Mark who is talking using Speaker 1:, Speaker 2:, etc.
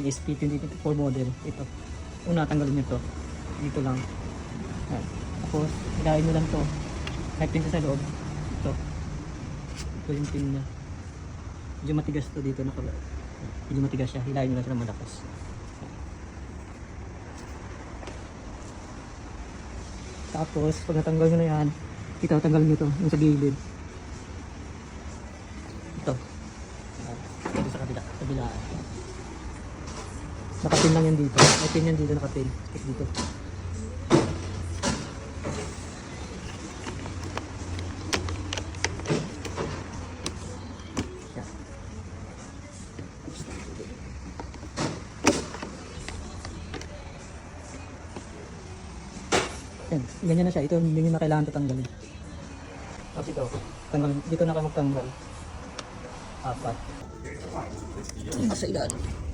Speaker 1: SP2024 model. Ito. Una, tanggalin nyo to. Dito lang. Yan. Tapos, hilahin nyo lang to. May pin sa loob. Ito. Ito yung pin niya. Medyo matigas to dito. Medyo matigas siya. Hilahin nyo lang siya ng malakas. Tapos, pag natanggal nyo na yan, itatanggal nyo to. Yung sa gilid. Ito. Ito sa kabila. Kabilaan. Nakapin lang yan dito. May pin yan dito, nakapin. Stick dito. Yan, ganyan na siya. Ito yung na kailangan tatanggalin. Tapos ito, tanggal, dito na kayo magtanggal. 4. Nasa ilalim.